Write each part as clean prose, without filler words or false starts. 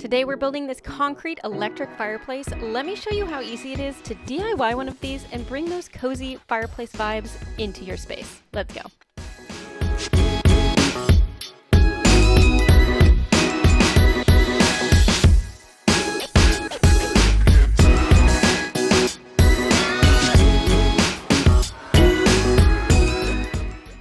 Today we're building this concrete electric fireplace. Let me show you how easy it is to DIY one of these and bring those cozy fireplace vibes into your space. Let's go.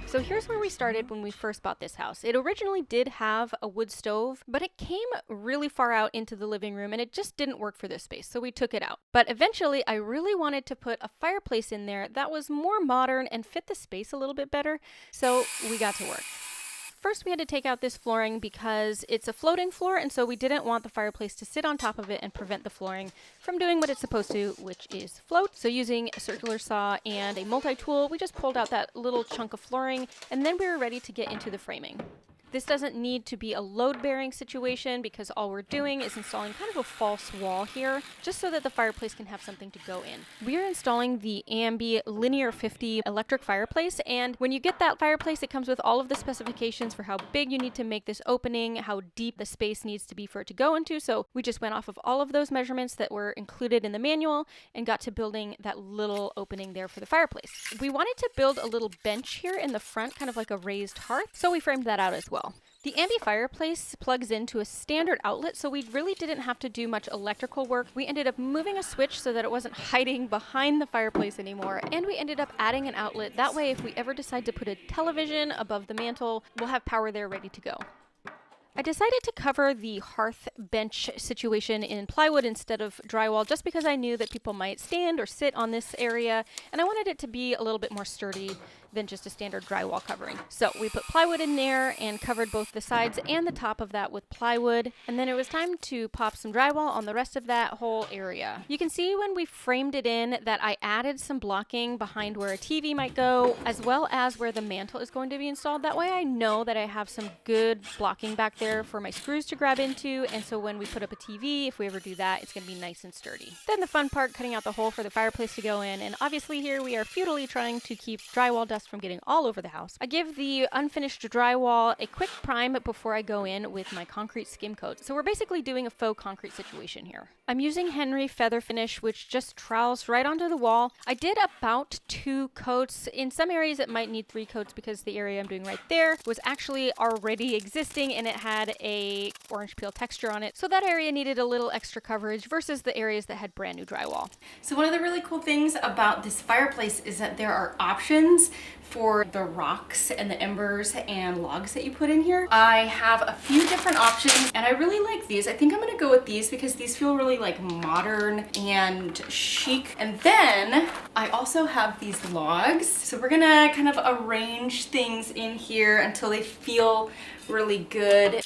So here's where we started when we first bought this house. It originally did have a wood stove, but it came really far out into the living room and it just didn't work for this space, so we took it out. But eventually I really wanted to put a fireplace in there that was more modern and fit the space a little bit better, so we got to work. First, we had to take out this flooring because it's a floating floor, and so we didn't want the fireplace to sit on top of it and prevent the flooring from doing what it's supposed to, which is float. So using a circular saw and a multi-tool, we just pulled out that little chunk of flooring, and then we were ready to get into the framing. This doesn't need to be a load-bearing situation because all we're doing is installing kind of a false wall here, just so that the fireplace can have something to go in. We are installing the Ambe Linear 50 electric fireplace, and when you get that fireplace, it comes with all of the specifications for how big you need to make this opening, how deep the space needs to be for it to go into, so we just went off of all of those measurements that were included in the manual and got to building that little opening there for the fireplace. We wanted to build a little bench here in the front, kind of like a raised hearth, so we framed that out as well. The Ambe Fireplace plugs into a standard outlet, so we really didn't have to do much electrical work. We ended up moving a switch so that it wasn't hiding behind the fireplace anymore, and we ended up adding an outlet. That way, if we ever decide to put a television above the mantle, we'll have power there ready to go. I decided to cover the hearth bench situation in plywood instead of drywall just because I knew that people might stand or sit on this area, and I wanted it to be a little bit more sturdy than just a standard drywall covering. So we put plywood in there and covered both the sides and the top of that with plywood, and then it was time to pop some drywall on the rest of that whole area. You can see when we framed it in that I added some blocking behind where a TV might go, as well as where the mantle is going to be installed. That way I know that I have some good blocking back there for my screws to grab into, and so when we put up a TV, if we ever do that, it's going to be nice and sturdy. Then the fun part, cutting out the hole for the fireplace to go in, and obviously here we are futilely trying to keep drywall dust from getting all over the house. I give the unfinished drywall a quick prime before I go in with my concrete skim coat. So we're basically doing a faux concrete situation here. I'm using Henry Feather Finish, which just trowels right onto the wall. I did about 2 coats. In some areas it might need 3 coats because the area I'm doing right there was actually already existing and it had a orange peel texture on it. So that area needed a little extra coverage versus the areas that had brand new drywall. So one of the really cool things about this fireplace is that there are options for the rocks and the embers and logs that you put in here. I have a few different options and I really like these. I think I'm gonna go with these because these feel really like modern and chic. And then I also have these logs. So we're gonna kind of arrange things in here until they feel really good.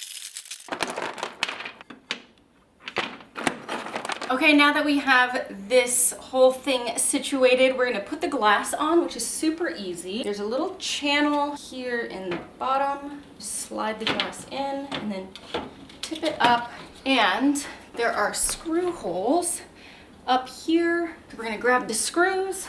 Okay, now that we have this whole thing situated, we're gonna put the glass on, which is super easy. There's a little channel here in the bottom. Slide the glass in and then tip it up. And there are screw holes up here. We're gonna grab the screws.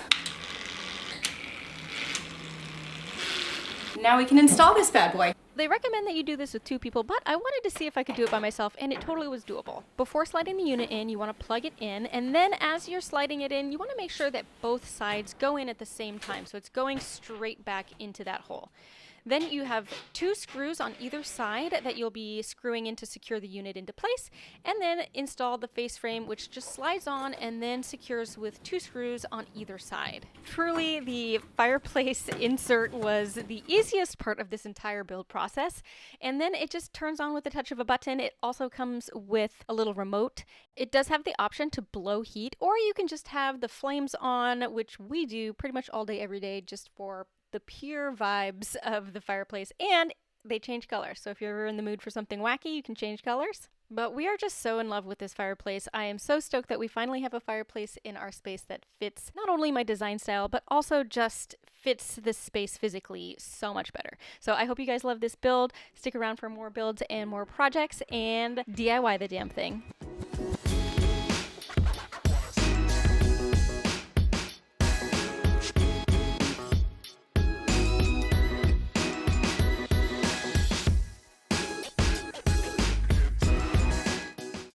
Now we can install this bad boy. They recommend that you do this with 2 people, but I wanted to see if I could do it by myself, and it totally was doable. Before sliding the unit in, you want to plug it in, and then as you're sliding it in, you want to make sure that both sides go in at the same time, so it's going straight back into that hole. Then you have 2 screws on either side that you'll be screwing in to secure the unit into place, and then install the face frame, which just slides on and then secures with 2 screws on either side. Truly, the fireplace insert was the easiest part of this entire build process, and then it just turns on with the touch of a button. It also comes with a little remote. It does have the option to blow heat, or you can just have the flames on, which we do pretty much all day, every day, just for the pure vibes of the fireplace, and they change color. So if you're ever in the mood for something wacky, you can change colors. But we are just so in love with this fireplace. I am so stoked that we finally have a fireplace in our space that fits not only my design style, but also just fits this space physically so much better. So I hope you guys love this build. Stick around for more builds and more projects and DIY the damn thing.